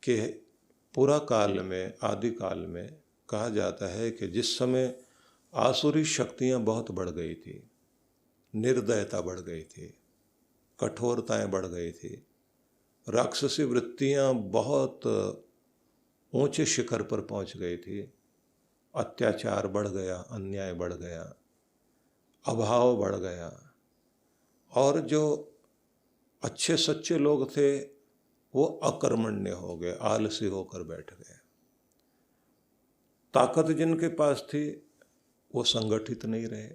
कि पुरा काल में, आदि काल में कहा जाता है कि जिस समय आसुरी शक्तियाँ बहुत बढ़ गई थी, निर्दयता बढ़ गई थी, कठोरताएं बढ़ गई थी, राक्षसी वृत्तियाँ बहुत ऊंचे शिखर पर पहुंच गई थी, अत्याचार बढ़ गया, अन्याय बढ़ गया, अभाव बढ़ गया, और जो अच्छे सच्चे लोग थे वो अकर्मण्य हो गए, आलसी होकर बैठ गए। ताकत जिनके पास थी वो संगठित नहीं रहे,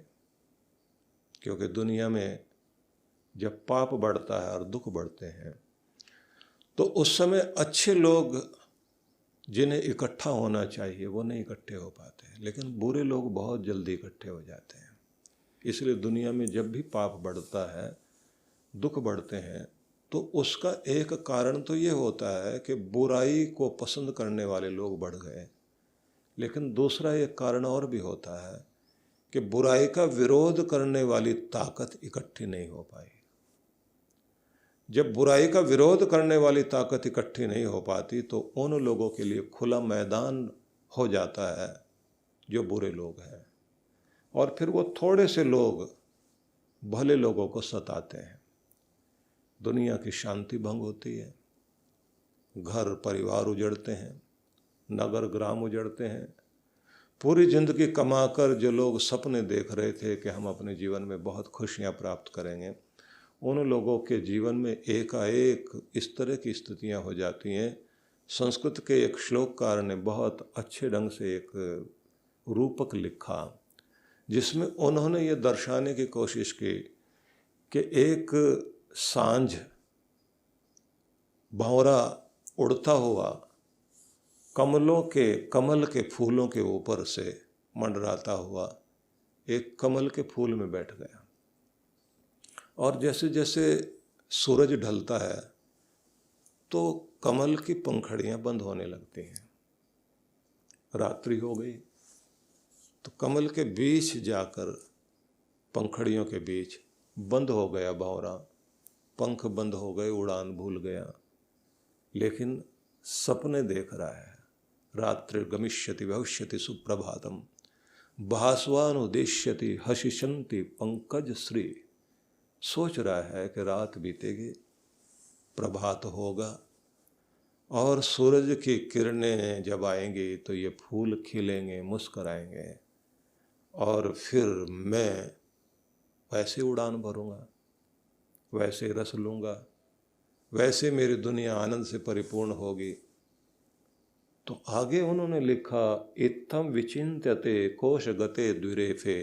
क्योंकि दुनिया में जब पाप बढ़ता है और दुख बढ़ते हैं तो उस समय अच्छे लोग जिन्हें इकट्ठा होना चाहिए वो नहीं इकट्ठे हो पाते, लेकिन बुरे लोग बहुत जल्दी इकट्ठे हो जाते हैं। इसलिए दुनिया में जब भी पाप बढ़ता है, दुख बढ़ते हैं, तो उसका एक कारण तो ये होता है कि बुराई को पसंद करने वाले लोग बढ़ गए, लेकिन दूसरा एक कारण और भी होता है कि बुराई का विरोध करने वाली ताकत इकट्ठी नहीं हो पाई। जब बुराई का विरोध करने वाली ताकत इकट्ठी नहीं हो पाती तो उन लोगों के लिए खुला मैदान हो जाता है जो बुरे लोग हैं, और फिर वो थोड़े से लोग भले लोगों को सताते हैं। दुनिया की शांति भंग होती है, घर परिवार उजड़ते हैं, नगर ग्राम उजड़ते हैं। पूरी जिंदगी कमाकर जो लोग सपने देख रहे थे कि हम अपने जीवन में बहुत खुशियां प्राप्त करेंगे, उन लोगों के जीवन में एकाएक इस तरह की स्थितियां हो जाती हैं। संस्कृत के एक श्लोककार ने बहुत अच्छे ढंग से एक रूपक लिखा, जिसमें उन्होंने ये दर्शाने की कोशिश की कि एक सांझ भंवरा उड़ता हुआ कमल के फूलों के ऊपर से मंडराता हुआ एक कमल के फूल में बैठ गया, और जैसे जैसे सूरज ढलता है तो कमल की पंखड़ियां बंद होने लगती हैं। रात्रि हो गई तो कमल के बीच जाकर, पंखड़ियों के बीच बंद हो गया भंवरा, पंख बंद हो गए, उड़ान भूल गया, लेकिन सपने देख रहा है। रात्रि गमिष्यति भविष्यति सुप्रभातम भास्वानुदेश्यति हशिशंति पंकज श्री। सोच रहा है कि रात बीतेगी, प्रभात होगा, और सूरज की किरणें जब आएंगी तो ये फूल खिलेंगे, मुस्कराएंगे, और फिर मैं वैसे उड़ान भरूंगा, वैसे रस लूँगा, वैसे मेरी दुनिया आनंद से परिपूर्ण होगी। तो आगे उन्होंने लिखा, इत्थम विचिन्त्यते कोश गते द्विरेफे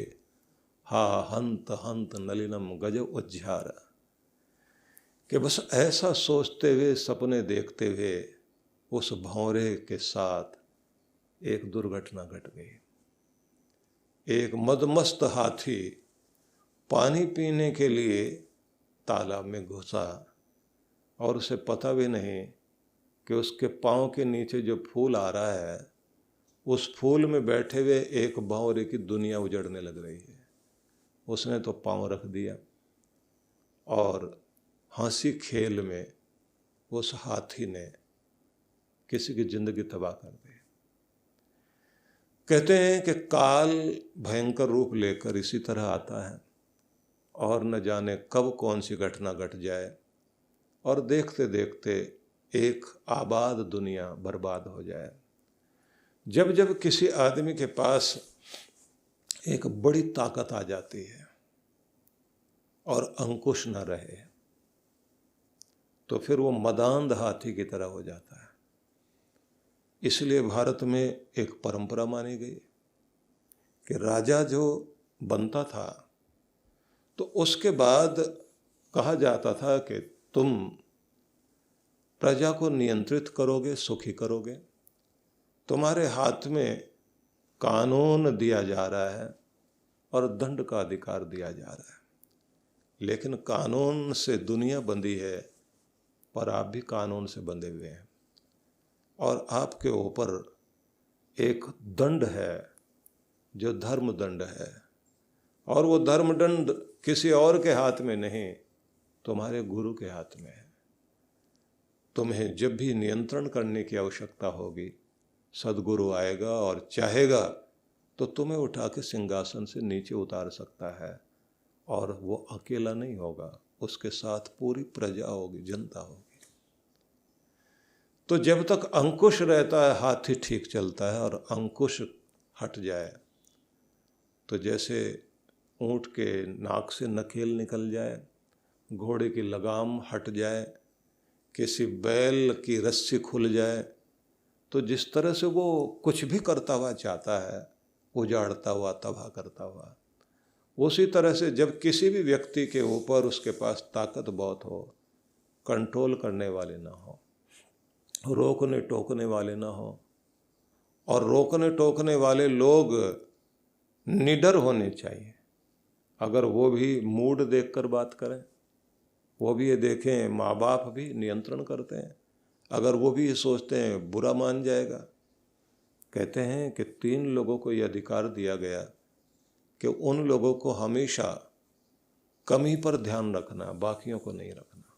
हा हंत हंत नलिनम गज उज्झार। कि बस ऐसा सोचते हुए, सपने देखते हुए उस भंवरे के साथ एक दुर्घटना घट गई। एक मदमस्त हाथी पानी पीने के लिए तालाब में घुसा, और उसे पता भी नहीं कि उसके पाँव के नीचे जो फूल आ रहा है, उस फूल में बैठे हुए एक भंवरे की दुनिया उजड़ने लग रही है। उसने तो पाँव रख दिया, और हंसी खेल में उस हाथी ने किसी की जिंदगी तबाह कर दी। कहते हैं कि काल भयंकर रूप लेकर इसी तरह आता है, और न जाने कब कौन सी घटना घट जाए, और देखते देखते एक आबाद दुनिया बर्बाद हो जाए। जब जब किसी आदमी के पास एक बड़ी ताकत आ जाती है और अंकुश न रहे, तो फिर वो मदांध हाथी की तरह हो जाता है। इसलिए भारत में एक परंपरा मानी गई कि राजा जो बनता था तो उसके बाद कहा जाता था कि तुम प्रजा को नियंत्रित करोगे, सुखी करोगे, तुम्हारे हाथ में कानून दिया जा रहा है और दंड का अधिकार दिया जा रहा है। लेकिन कानून से दुनिया बंधी है, पर आप भी कानून से बंधे हुए हैं, और आपके ऊपर एक दंड है जो धर्म दंड है, और वो धर्म दंड किसी और के हाथ में नहीं, तुम्हारे गुरु के हाथ में है। तुम्हें जब भी नियंत्रण करने की आवश्यकता होगी, सद्गुरु आएगा और चाहेगा तो तुम्हें उठा के सिंहासन से नीचे उतार सकता है। और वो अकेला नहीं होगा, उसके साथ पूरी प्रजा होगी, जनता होगी। तो जब तक अंकुश रहता है हाथी ठीक चलता है, और अंकुश हट जाए तो जैसे ऊंट के नाक से नकेल निकल जाए, घोड़े की लगाम हट जाए, किसी बैल की रस्सी खुल जाए, तो जिस तरह से वो कुछ भी करता हुआ चाहता है, उजाड़ता हुआ, तबाह करता हुआ, उसी तरह से जब किसी भी व्यक्ति के ऊपर उसके पास ताकत बहुत हो, कंट्रोल करने वाले ना हो, रोकने टोकने वाले ना हो, और रोकने टोकने वाले लोग निडर होने चाहिए। अगर वो भी मूड देखकर बात करें, वो भी ये देखें माँ बाप भी नियंत्रण करते हैं, अगर वो भी ये सोचते हैं बुरा मान जाएगा। कहते हैं कि 3 लोगों को ये अधिकार दिया गया कि उन लोगों को हमेशा कमी पर ध्यान रखना, बाकियों को नहीं रखना।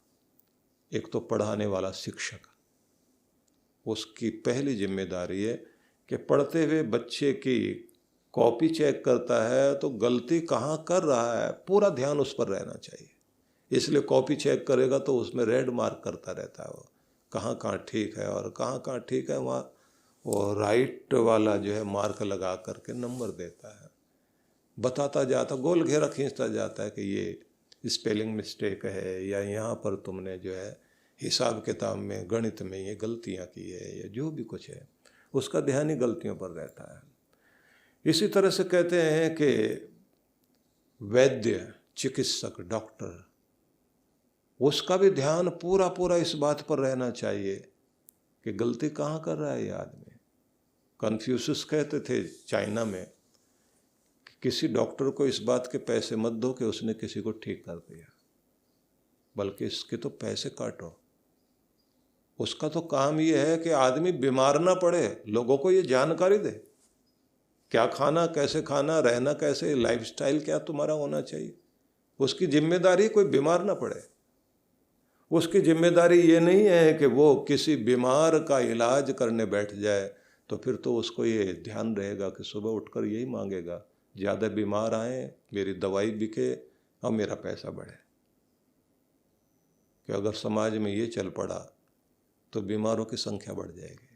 एक तो पढ़ाने वाला शिक्षक, उसकी पहली जिम्मेदारी है कि पढ़ते हुए बच्चे की कॉपी चेक करता है तो गलती कहाँ कर रहा है, पूरा ध्यान उस पर रहना चाहिए। इसलिए कॉपी चेक करेगा तो उसमें रेड मार्क करता रहता है, वो कहाँ कहाँ ठीक है और कहाँ कहाँ ठीक है, वहाँ वो राइट वाला जो है मार्क लगा करके नंबर देता है, बताता जाता, गोल घेरा खींचता जाता है कि ये स्पेलिंग मिस्टेक है, या यहाँ पर तुमने जो है हिसाब किताब में, गणित में ये गलतियाँ की है, या जो भी कुछ है, उसका ध्यान ही गलतियों पर रहता है। इसी तरह से कहते हैं कि वैद्य, चिकित्सक, डॉक्टर, उसका भी ध्यान पूरा पूरा इस बात पर रहना चाहिए कि गलती कहाँ कर रहा है ये आदमी। कन्फ्यूशियस कहते थे चाइना में कि किसी डॉक्टर को इस बात के पैसे मत दो कि उसने किसी को ठीक कर दिया, बल्कि इसके तो पैसे काटो। उसका तो काम ये है कि आदमी बीमार ना पड़े, लोगों को ये जानकारी दे, क्या खाना, कैसे खाना, रहना कैसे, लाइफस्टाइल क्या तुम्हारा होना चाहिए। उसकी जिम्मेदारी कोई बीमार ना पड़े। उसकी जिम्मेदारी ये नहीं है कि वो किसी बीमार का इलाज करने बैठ जाए, तो फिर तो उसको ये ध्यान रहेगा कि सुबह उठकर यही मांगेगा, ज़्यादा बीमार आए, मेरी दवाई बिके और मेरा पैसा बढ़े। कि अगर समाज में ये चल पड़ा तो बीमारों की संख्या बढ़ जाएगी।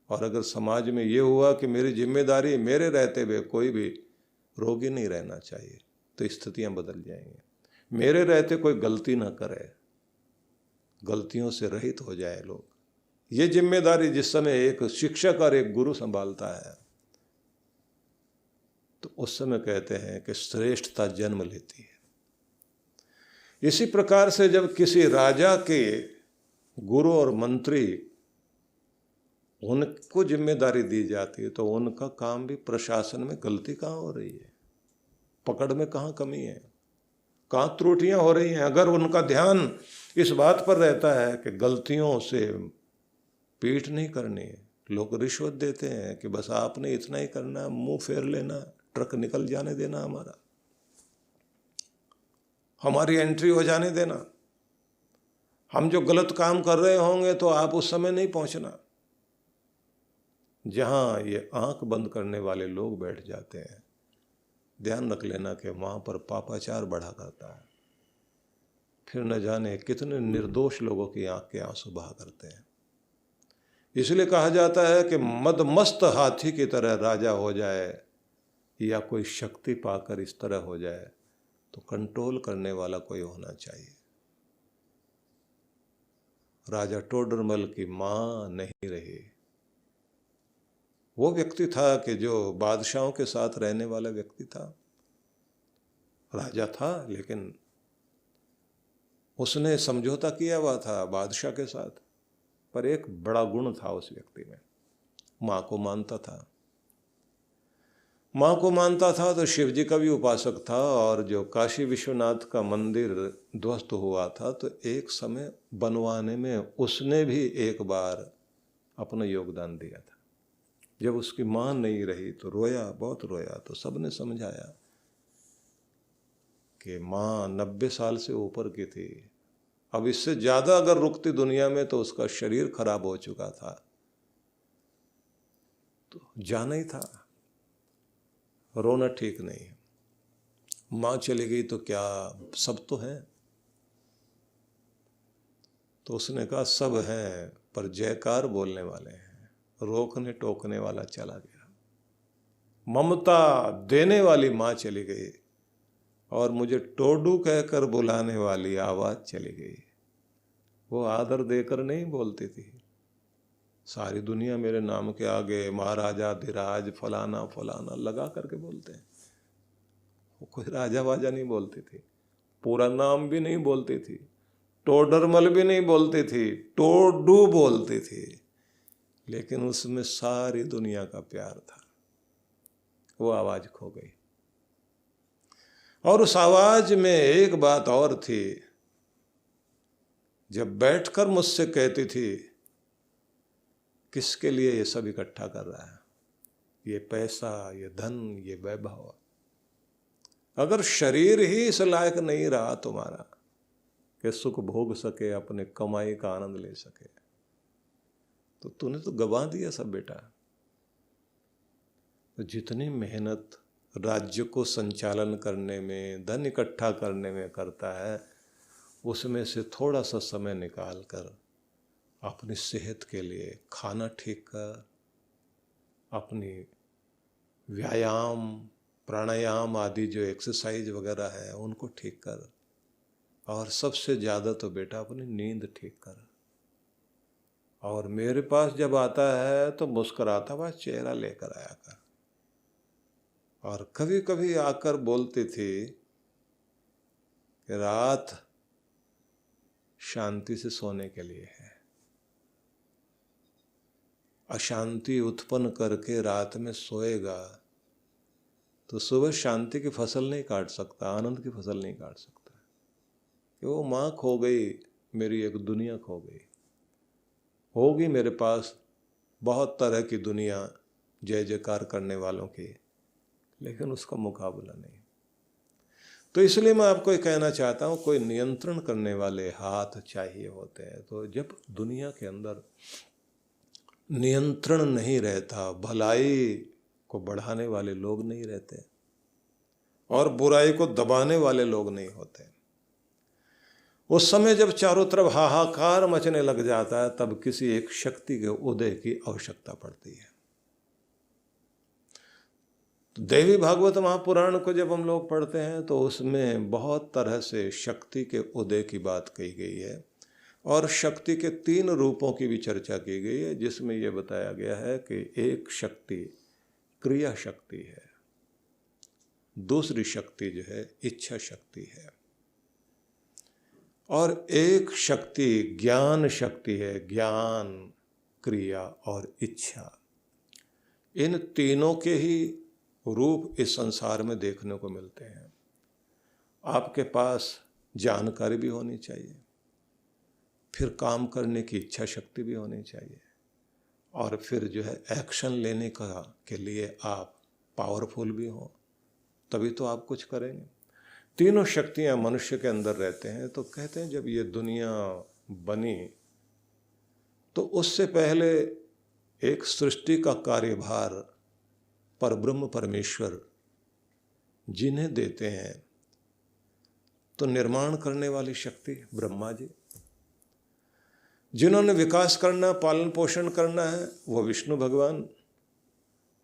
और अगर समाज में ये हुआ कि मेरी जिम्मेदारी मेरे रहते हुए कोई भी रोगी नहीं रहना चाहिए, तो स्थितियां बदल जाएंगी। मेरे रहते कोई गलती ना करे, गलतियों से रहित हो जाए लोग, ये जिम्मेदारी जिस समय एक शिक्षक और एक गुरु संभालता है, तो उस समय कहते हैं कि श्रेष्ठता जन्म लेती है। इसी प्रकार से जब किसी राजा के गुरु और मंत्री, उनको जिम्मेदारी दी जाती है, तो उनका काम भी प्रशासन में गलती कहाँ हो रही है, पकड़ में कहाँ कमी है, कहाँ त्रुटियां हो रही हैं। अगर उनका ध्यान इस बात पर रहता है कि गलतियों से पीठ नहीं करनी है, लोग रिश्वत देते हैं कि बस आपने इतना ही करना, मुंह फेर लेना, ट्रक निकल जाने देना, हमारी एंट्री हो जाने देना, हम जो गलत काम कर रहे होंगे तो आप उस समय नहीं पहुंचना। जहाँ ये आंख बंद करने वाले लोग बैठ जाते हैं, ध्यान रख लेना कि वहाँ पर पापाचार बढ़ा करता है। फिर न जाने कितने निर्दोष लोगों की आंख के आंसू बहा करते हैं। इसलिए कहा जाता है कि मदमस्त हाथी की तरह राजा हो जाए, या कोई शक्ति पाकर इस तरह हो जाए, तो कंट्रोल करने वाला कोई होना चाहिए। राजा टोडरमल की माँ नहीं रही। वो व्यक्ति था कि जो बादशाहों के साथ रहने वाला व्यक्ति था, राजा था, लेकिन उसने समझौता किया हुआ था बादशाह के साथ। पर एक बड़ा गुण था उस व्यक्ति में, माँ को मानता था। माँ को मानता था तो शिव जी का भी उपासक था, और जो काशी विश्वनाथ का मंदिर ध्वस्त हुआ था तो एक समय बनवाने में उसने भी एक बार अपना योगदान दिया था। जब उसकी माँ नहीं रही तो रोया, बहुत रोया। तो सबने समझाया कि माँ 90 साल से ऊपर की थी, अब इससे ज्यादा अगर रुकती दुनिया में तो उसका शरीर खराब हो चुका था, तो जाना ही था। रोना ठीक नहीं है। मां चली गई तो क्या, सब तो है। तो उसने कहा सब हैं पर जयकार बोलने वाले हैं, रोकने टोकने वाला चला गया। ममता देने वाली मां चली गई और मुझे टोडू कहकर बुलाने वाली आवाज चली गई। वो आदर देकर नहीं बोलती थी। सारी दुनिया मेरे नाम के आगे महाराजा धीराज फलाना फलाना लगा करके बोलते हैं। वो कोई राजा वाजा नहीं बोलती थी, पूरा नाम भी नहीं बोलती थी, टोडरमल भी नहीं बोलती थी, टोडू बोलती थी। लेकिन उसमें सारी दुनिया का प्यार था। वो आवाज खो गई। और उस आवाज में एक बात और थी, जब बैठकर मुझसे कहती थी किसके लिए ये सब इकट्ठा कर रहा है, ये पैसा, ये धन, ये वैभव, अगर शरीर ही इस लायक नहीं रहा तुम्हारा कि सुख भोग सके, अपने कमाई का आनंद ले सके, तो तूने तो गंवा दिया सब बेटा। तो जितनी मेहनत राज्य को संचालन करने में, धन इकट्ठा करने में करता है, उसमें से थोड़ा सा समय निकाल कर अपनी सेहत के लिए खाना ठीक कर, अपनी व्यायाम प्राणायाम आदि जो एक्सरसाइज वगैरह है उनको ठीक कर, और सबसे ज़्यादा तो बेटा अपनी नींद ठीक कर। और मेरे पास जब आता है तो मुस्कुराता हुआ चेहरा लेकर आया कर। और कभी कभी आकर बोलती थी कि रात शांति से सोने के लिए है, अशांति उत्पन्न करके रात में सोएगा तो सुबह शांति की फसल नहीं काट सकता, आनंद की फसल नहीं काट सकता। कि वो माँ खो गई, मेरी एक दुनिया खो गई। होगी मेरे पास बहुत तरह की दुनिया जय जयकार करने वालों की, लेकिन उसका मुकाबला नहीं। तो इसलिए मैं आपको ये कहना चाहता हूँ, कोई नियंत्रण करने वाले हाथ चाहिए होते हैं। तो जब दुनिया के अंदर नियंत्रण नहीं रहता, भलाई को बढ़ाने वाले लोग नहीं रहते और बुराई को दबाने वाले लोग नहीं होते, उस समय जब चारों तरफ हाहाकार मचने लग जाता है, तब किसी एक शक्ति के उदय की आवश्यकता पड़ती है। तो देवी भागवत महापुराण को जब हम लोग पढ़ते हैं तो उसमें बहुत तरह से शक्ति के उदय की बात कही गई है, और शक्ति के 3 रूपों की भी चर्चा की गई है, जिसमें यह बताया गया है कि एक शक्ति क्रिया शक्ति है, दूसरी शक्ति जो है इच्छा शक्ति है, और एक शक्ति ज्ञान शक्ति है, ज्ञान, क्रिया और इच्छा। इन तीनों के ही रूप इस संसार में देखने को मिलते हैं। आपके पास जानकारी भी होनी चाहिए, फिर काम करने की इच्छा शक्ति भी होनी चाहिए, और फिर जो है एक्शन लेने के लिए आप पावरफुल भी हो, तभी तो आप कुछ करेंगे। तीनों शक्तियां मनुष्य के अंदर रहते हैं। तो कहते हैं जब ये दुनिया बनी तो उससे पहले एक सृष्टि का कार्यभार परब्रह्म परमेश्वर जिन्हें देते हैं, तो निर्माण करने वाली शक्ति ब्रह्मा जी, जिन्होंने विकास करना, पालन पोषण करना है वो विष्णु भगवान,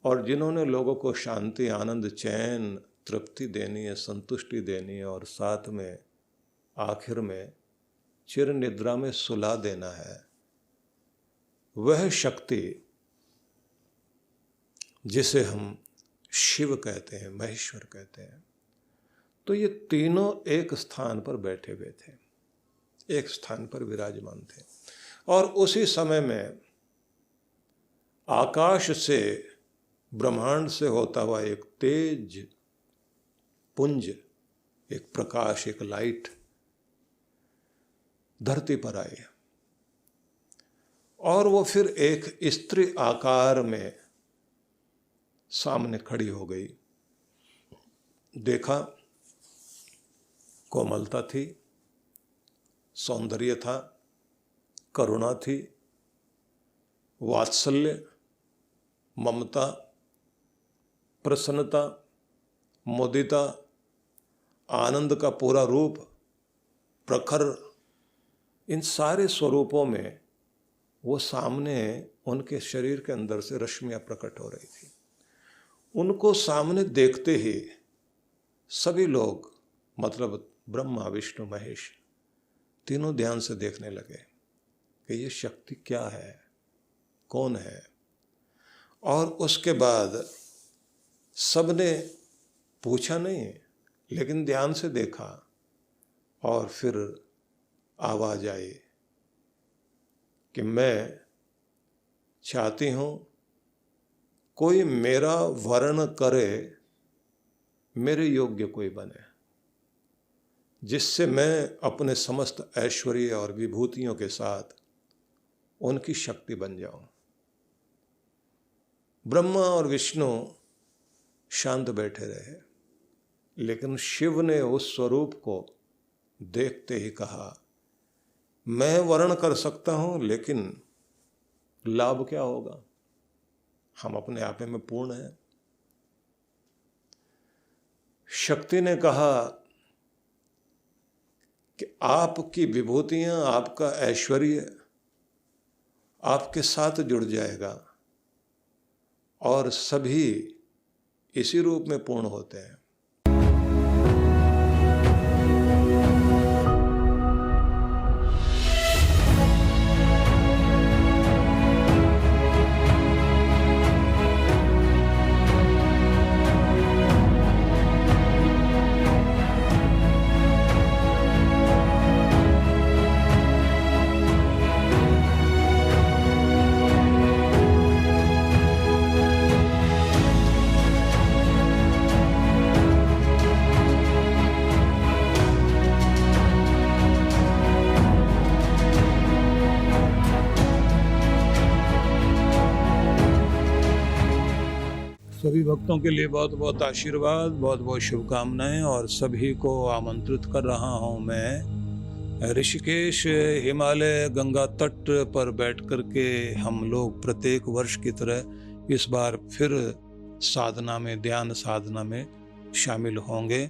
और जिन्होंने लोगों को शांति, आनंद, चैन, तृप्ति देनी है, संतुष्टि देनी है, और साथ में आखिर में चिर निद्रा में सुला देना है, वह शक्ति जिसे हम शिव कहते हैं, महेश्वर कहते हैं। तो ये तीनों एक स्थान पर बैठे हुए थे, एक स्थान पर विराजमान थे, और उसी समय में आकाश से, ब्रह्मांड से होता हुआ एक तेज पुंज, एक प्रकाश, एक लाइट धरती पर आई, और वो फिर एक स्त्री आकार में सामने खड़ी हो गई। देखा, कोमलता थी, सौंदर्य था, करुणा थी, वात्सल्य, ममता, प्रसन्नता, मुदिता, आनंद का पूरा रूप, प्रखर, इन सारे स्वरूपों में वो सामने उनके शरीर के अंदर से रश्मियां प्रकट हो रही थी। उनको सामने देखते ही सभी लोग, मतलब ब्रह्मा विष्णु महेश, तीनों ध्यान से देखने लगे कि ये शक्ति क्या है, कौन है। और उसके बाद सबने पूछा नहीं, लेकिन ध्यान से देखा और फिर आवाज आई कि मैं चाहती हूँ कोई मेरा वर्ण करे, मेरे योग्य कोई बने, जिससे मैं अपने समस्त ऐश्वर्य और विभूतियों के साथ उनकी शक्ति बन जाऊं। ब्रह्मा और विष्णु शांत बैठे रहे, लेकिन शिव ने उस स्वरूप को देखते ही कहा, मैं वर्ण कर सकता हूं, लेकिन लाभ क्या होगा? हम अपने आप में पूर्ण हैं। शक्ति ने कहा कि आपकी विभूतियां, आपका ऐश्वर्य आपके साथ जुड़ जाएगा और सभी इसी रूप में पूर्ण होते हैं। सभी भक्तों के लिए बहुत बहुत आशीर्वाद, बहुत बहुत शुभकामनाएं, और सभी को आमंत्रित कर रहा हूं मैं ऋषिकेश, हिमालय, गंगा तट पर बैठ कर के हम लोग प्रत्येक वर्ष की तरह इस बार फिर साधना में, ध्यान साधना में शामिल होंगे।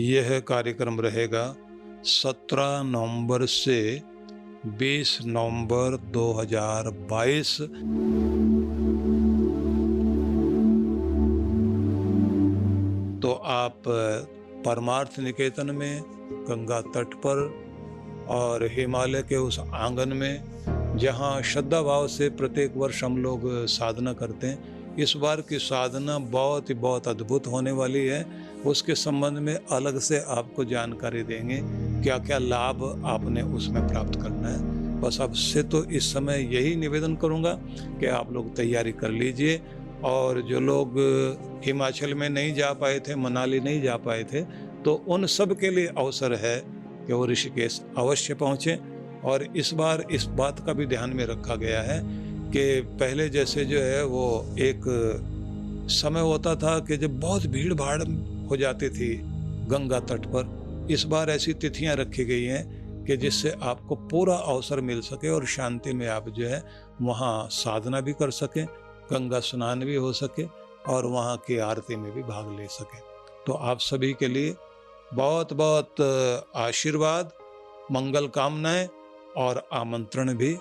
यह कार्यक्रम रहेगा 17 नवंबर से 20 नवंबर 2022। तो आप परमार्थ निकेतन में, गंगा तट पर और हिमालय के उस आंगन में जहाँ श्रद्धा भाव से प्रत्येक वर्ष हम लोग साधना करते हैं, इस बार की साधना बहुत अद्भुत होने वाली है। उसके संबंध में अलग से आपको जानकारी देंगे, क्या क्या लाभ आपने उसमें प्राप्त करना है। बस अब से तो इस समय यही निवेदन करूंगा कि आप लोग तैयारी कर लीजिए, और जो लोग हिमाचल में नहीं जा पाए थे, मनाली नहीं जा पाए थे, तो उन सब के लिए अवसर है कि वो ऋषिकेश अवश्य पहुँचें। और इस बार इस बात का भी ध्यान में रखा गया है कि पहले जैसे जो है वो एक समय होता था कि जब बहुत भीड़ भाड़ हो जाती थी गंगा तट पर, इस बार ऐसी तिथियां रखी गई हैं कि जिससे आपको पूरा अवसर मिल सके और शांति में आप जो है वहाँ साधना भी कर सकें, गंगा स्नान भी हो सके और वहाँ की आरती में भी भाग ले सकें। तो आप सभी के लिए बहुत बहुत आशीर्वाद, मंगल कामनाएं और आमंत्रण भी